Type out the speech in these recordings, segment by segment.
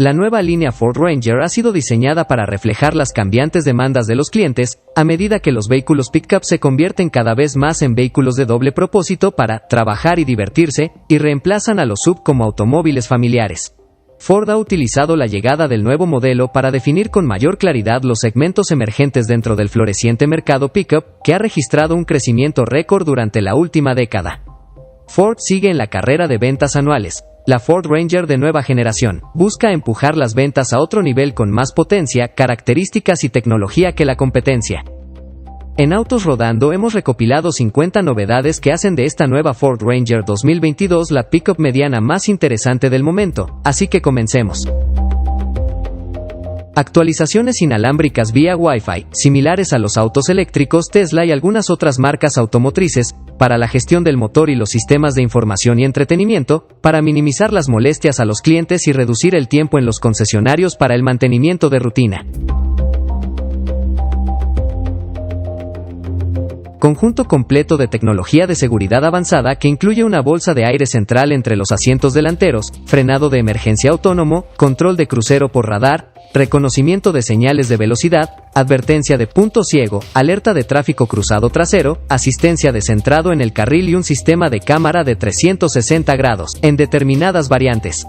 La nueva línea Ford Ranger ha sido diseñada para reflejar las cambiantes demandas de los clientes, a medida que los vehículos pick-up se convierten cada vez más en vehículos de doble propósito para trabajar y divertirse, y reemplazan a los SUV como automóviles familiares. Ford ha utilizado la llegada del nuevo modelo para definir con mayor claridad los segmentos emergentes dentro del floreciente mercado pick-up, que ha registrado un crecimiento récord durante la última década. Ford sigue en la carrera de ventas anuales. La Ford Ranger de nueva generación busca empujar las ventas a otro nivel con más potencia, características y tecnología que la competencia. En Autos Rodando hemos recopilado 50 novedades que hacen de esta nueva Ford Ranger 2022 la pickup mediana más interesante del momento, así que comencemos. Actualizaciones inalámbricas vía Wi-Fi, similares a los autos eléctricos Tesla y algunas otras marcas automotrices, para la gestión del motor y los sistemas de información y entretenimiento, para minimizar las molestias a los clientes y reducir el tiempo en los concesionarios para el mantenimiento de rutina. Conjunto completo de tecnología de seguridad avanzada que incluye una bolsa de aire central entre los asientos delanteros, frenado de emergencia autónomo, control de crucero por radar, reconocimiento de señales de velocidad, advertencia de punto ciego, alerta de tráfico cruzado trasero, asistencia de centrado en el carril y un sistema de cámara de 360 grados, en determinadas variantes.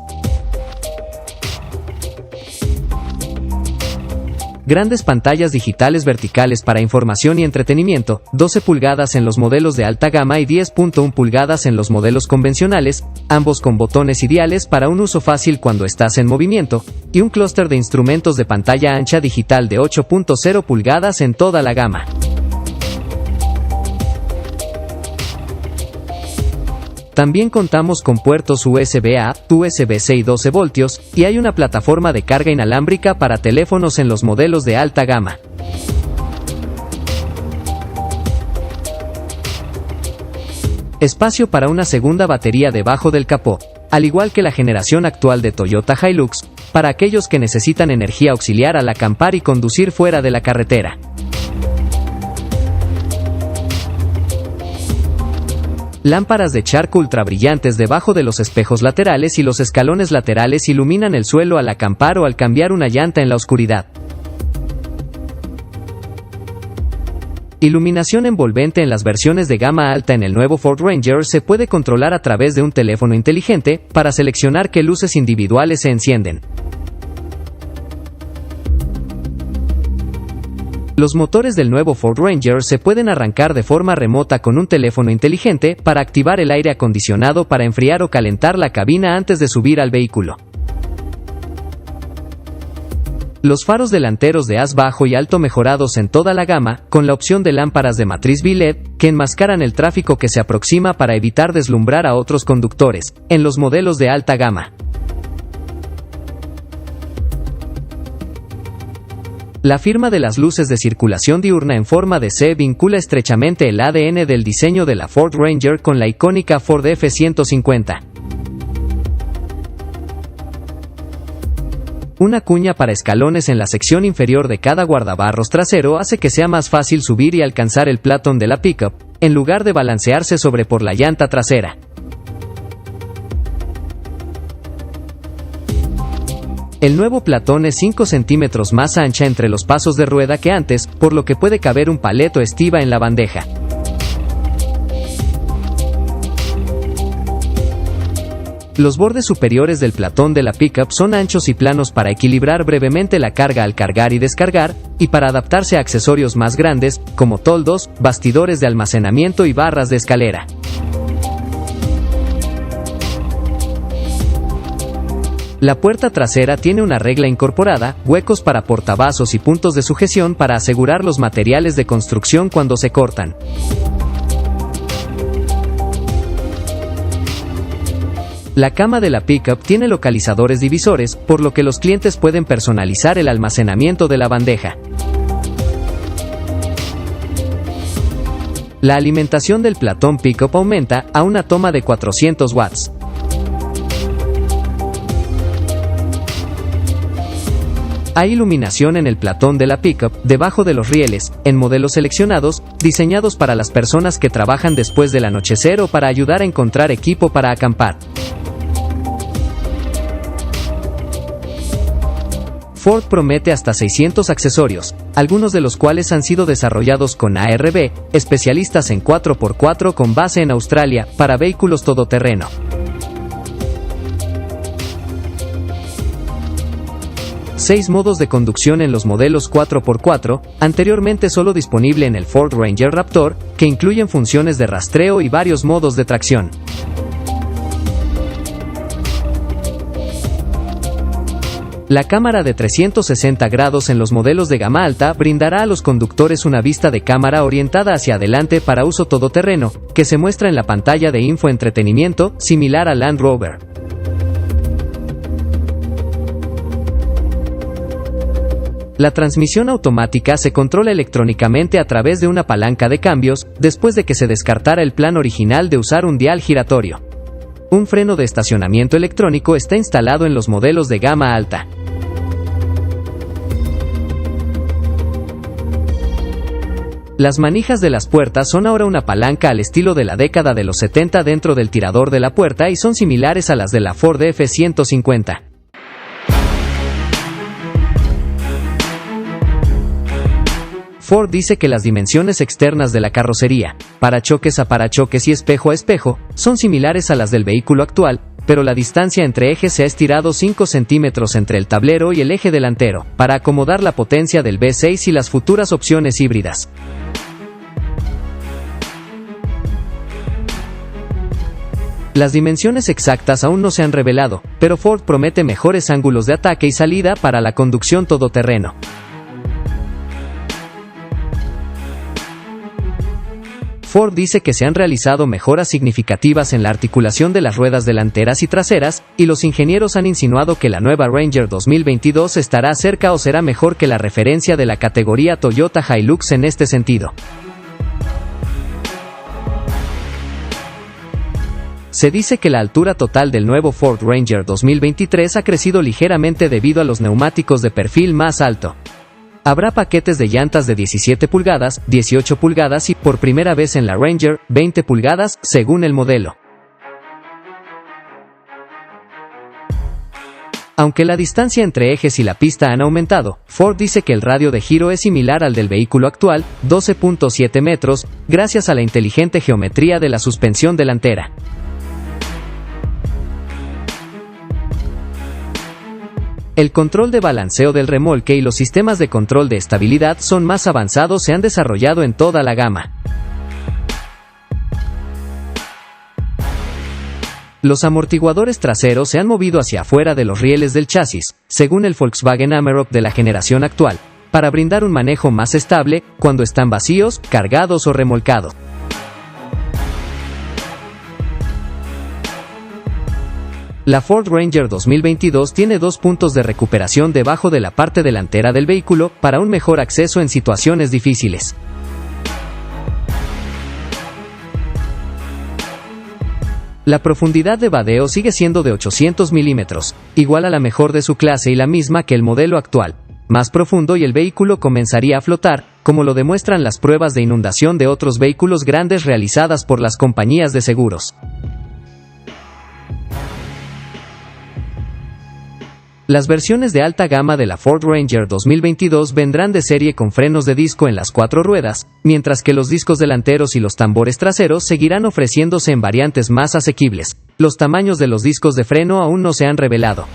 Grandes pantallas digitales verticales para información y entretenimiento, 12 pulgadas en los modelos de alta gama y 10.1 pulgadas en los modelos convencionales, ambos con botones y diales para un uso fácil cuando estás en movimiento, y un clúster de instrumentos de pantalla ancha digital de 8.0 pulgadas en toda la gama. También contamos con puertos USB-A, USB-C y 12 voltios, y hay una plataforma de carga inalámbrica para teléfonos en los modelos de alta gama. Espacio para una segunda batería debajo del capó, al igual que la generación actual de Toyota Hilux, para aquellos que necesitan energía auxiliar al acampar y conducir fuera de la carretera. Lámparas de charco ultrabrillantes debajo de los espejos laterales y los escalones laterales iluminan el suelo al acampar o al cambiar una llanta en la oscuridad. Iluminación envolvente en las versiones de gama alta en el nuevo Ford Ranger se puede controlar a través de un teléfono inteligente para seleccionar qué luces individuales se encienden. Los motores del nuevo Ford Ranger se pueden arrancar de forma remota con un teléfono inteligente para activar el aire acondicionado para enfriar o calentar la cabina antes de subir al vehículo. Los faros delanteros de haz bajo y alto mejorados en toda la gama, con la opción de lámparas de matriz LED, que enmascaran el tráfico que se aproxima para evitar deslumbrar a otros conductores, en los modelos de alta gama. La firma de las luces de circulación diurna en forma de C vincula estrechamente el ADN del diseño de la Ford Ranger con la icónica Ford F-150. Una cuña para escalones en la sección inferior de cada guardabarros trasero hace que sea más fácil subir y alcanzar el platón de la pickup, en lugar de balancearse sobre por la llanta trasera. El nuevo platón es 5 centímetros más ancha entre los pasos de rueda que antes, por lo que puede caber un paleto estiva en la bandeja. Los bordes superiores del platón de la pickup son anchos y planos para equilibrar brevemente la carga al cargar y descargar, y para adaptarse a accesorios más grandes, como toldos, bastidores de almacenamiento y barras de escalera. La puerta trasera tiene una regla incorporada, huecos para portavasos y puntos de sujeción para asegurar los materiales de construcción cuando se cortan. La cama de la pickup tiene localizadores divisores, por lo que los clientes pueden personalizar el almacenamiento de la bandeja. La alimentación del platón pickup aumenta a una toma de 400 watts. Hay iluminación en el platón de la pickup, debajo de los rieles, en modelos seleccionados, diseñados para las personas que trabajan después del anochecer o para ayudar a encontrar equipo para acampar. Ford promete hasta 600 accesorios, algunos de los cuales han sido desarrollados con ARB, especialistas en 4x4 con base en Australia, para vehículos todoterreno. Seis modos de conducción en los modelos 4x4, anteriormente solo disponible en el Ford Ranger Raptor, que incluyen funciones de rastreo y varios modos de tracción. La cámara de 360 grados en los modelos de gama alta brindará a los conductores una vista de cámara orientada hacia adelante para uso todoterreno, que se muestra en la pantalla de infoentretenimiento, similar al Land Rover. La transmisión automática se controla electrónicamente a través de una palanca de cambios, después de que se descartara el plan original de usar un dial giratorio. Un freno de estacionamiento electrónico está instalado en los modelos de gama alta. Las manijas de las puertas son ahora una palanca al estilo de la década de los 70 dentro del tirador de la puerta y son similares a las de la Ford F-150. Ford dice que las dimensiones externas de la carrocería, parachoques a parachoques y espejo a espejo, son similares a las del vehículo actual, pero la distancia entre ejes se ha estirado 5 centímetros entre el tablero y el eje delantero, para acomodar la potencia del V6 y las futuras opciones híbridas. Las dimensiones exactas aún no se han revelado, pero Ford promete mejores ángulos de ataque y salida para la conducción todoterreno. Ford dice que se han realizado mejoras significativas en la articulación de las ruedas delanteras y traseras, y los ingenieros han insinuado que la nueva Ranger 2022 estará cerca o será mejor que la referencia de la categoría Toyota Hilux en este sentido. Se dice que la altura total del nuevo Ford Ranger 2023 ha crecido ligeramente debido a los neumáticos de perfil más alto. Habrá paquetes de llantas de 17 pulgadas, 18 pulgadas y, por primera vez en la Ranger, 20 pulgadas, según el modelo. Aunque la distancia entre ejes y la pista han aumentado, Ford dice que el radio de giro es similar al del vehículo actual, 12.7 metros, gracias a la inteligente geometría de la suspensión delantera. El control de balanceo del remolque y los sistemas de control de estabilidad son más avanzados, se han desarrollado en toda la gama. Los amortiguadores traseros se han movido hacia afuera de los rieles del chasis, según el Volkswagen Amarok de la generación actual, para brindar un manejo más estable cuando están vacíos, cargados o remolcados. La Ford Ranger 2022 tiene 2 puntos de recuperación debajo de la parte delantera del vehículo para un mejor acceso en situaciones difíciles. La profundidad de vadeo sigue siendo de 800 milímetros, igual a la mejor de su clase y la misma que el modelo actual, más profundo, y el vehículo comenzaría a flotar, como lo demuestran las pruebas de inundación de otros vehículos grandes realizadas por las compañías de seguros. Las versiones de alta gama de la Ford Ranger 2022 vendrán de serie con frenos de disco en las 4 ruedas, mientras que los discos delanteros y los tambores traseros seguirán ofreciéndose en variantes más asequibles. Los tamaños de los discos de freno aún no se han revelado.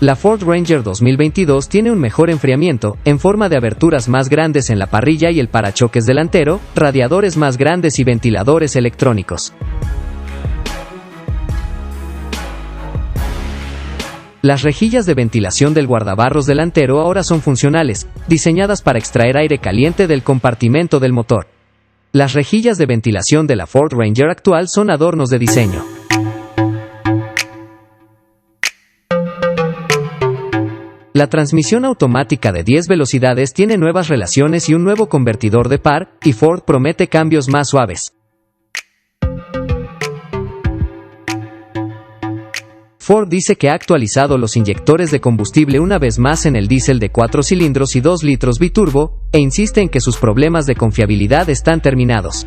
La Ford Ranger 2022 tiene un mejor enfriamiento, en forma de aberturas más grandes en la parrilla y el parachoques delantero, radiadores más grandes y ventiladores electrónicos. Las rejillas de ventilación del guardabarros delantero ahora son funcionales, diseñadas para extraer aire caliente del compartimento del motor. Las rejillas de ventilación de la Ford Ranger actual son adornos de diseño. La transmisión automática de 10 velocidades tiene nuevas relaciones y un nuevo convertidor de par, y Ford promete cambios más suaves. Ford dice que ha actualizado los inyectores de combustible una vez más en el diésel de 4 cilindros y 2 litros biturbo, e insiste en que sus problemas de confiabilidad están terminados.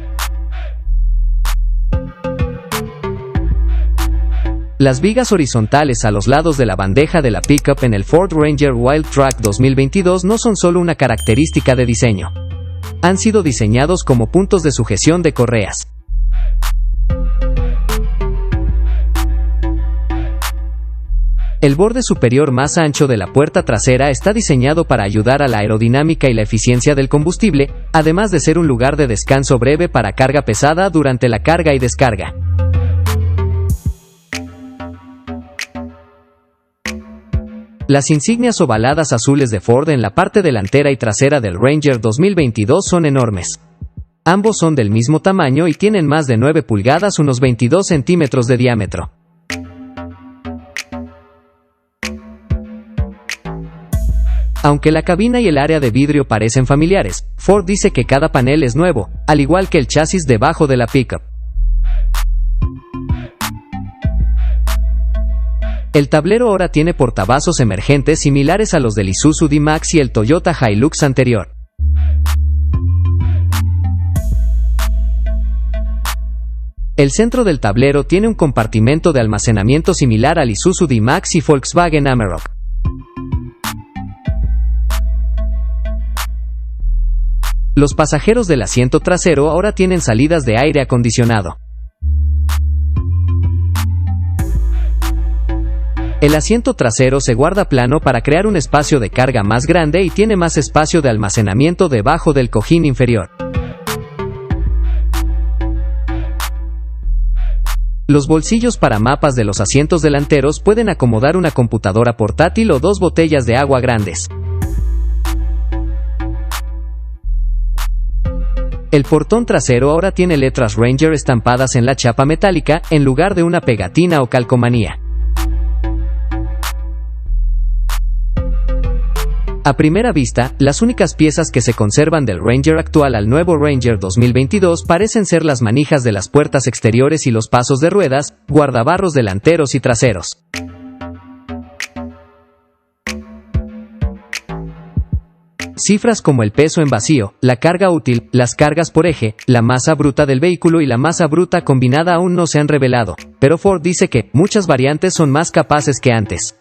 Las vigas horizontales a los lados de la bandeja de la pickup en el Ford Ranger Wildtrak 2022 no son solo una característica de diseño. Han sido diseñados como puntos de sujeción de correas. El borde superior más ancho de la puerta trasera está diseñado para ayudar a la aerodinámica y la eficiencia del combustible, además de ser un lugar de descanso breve para carga pesada durante la carga y descarga. Las insignias ovaladas azules de Ford en la parte delantera y trasera del Ranger 2022 son enormes. Ambos son del mismo tamaño y tienen más de 9 pulgadas, unos 22 centímetros de diámetro. Aunque la cabina y el área de vidrio parecen familiares, Ford dice que cada panel es nuevo, al igual que el chasis debajo de la pickup. El tablero ahora tiene portavasos emergentes similares a los del Isuzu D-Max y el Toyota Hilux anterior. El centro del tablero tiene un compartimento de almacenamiento similar al Isuzu D-Max y Volkswagen Amarok. Los pasajeros del asiento trasero ahora tienen salidas de aire acondicionado. El asiento trasero se guarda plano para crear un espacio de carga más grande y tiene más espacio de almacenamiento debajo del cojín inferior. Los bolsillos para mapas de los asientos delanteros pueden acomodar una computadora portátil o 2 botellas de agua grandes. El portón trasero ahora tiene letras Ranger estampadas en la chapa metálica, en lugar de una pegatina o calcomanía. A primera vista, las únicas piezas que se conservan del Ranger actual al nuevo Ranger 2022 parecen ser las manijas de las puertas exteriores y los pasos de ruedas, guardabarros delanteros y traseros. Cifras como el peso en vacío, la carga útil, las cargas por eje, la masa bruta del vehículo y la masa bruta combinada aún no se han revelado, pero Ford dice que muchas variantes son más capaces que antes.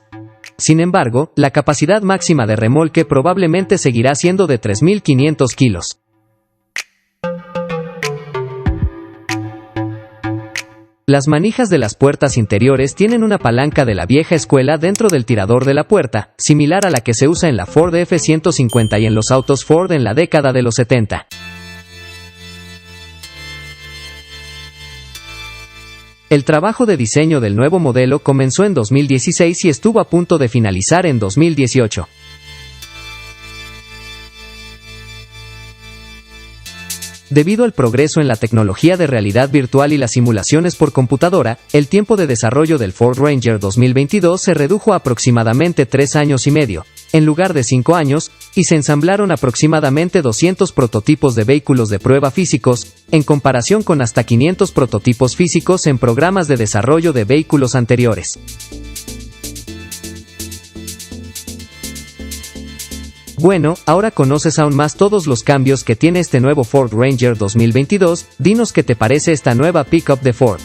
Sin embargo, la capacidad máxima de remolque probablemente seguirá siendo de 3.500 kilos. Las manijas de las puertas interiores tienen una palanca de la vieja escuela dentro del tirador de la puerta, similar a la que se usa en la Ford F-150 y en los autos Ford en la década de los 70. El trabajo de diseño del nuevo modelo comenzó en 2016 y estuvo a punto de finalizar en 2018. Debido al progreso en la tecnología de realidad virtual y las simulaciones por computadora, el tiempo de desarrollo del Ford Ranger 2022 se redujo a aproximadamente 3 años y medio, en lugar de 5 años, y se ensamblaron aproximadamente 200 prototipos de vehículos de prueba físicos, en comparación con hasta 500 prototipos físicos en programas de desarrollo de vehículos anteriores. Bueno, ahora conoces aún más todos los cambios que tiene este nuevo Ford Ranger 2022, dinos qué te parece esta nueva pickup de Ford.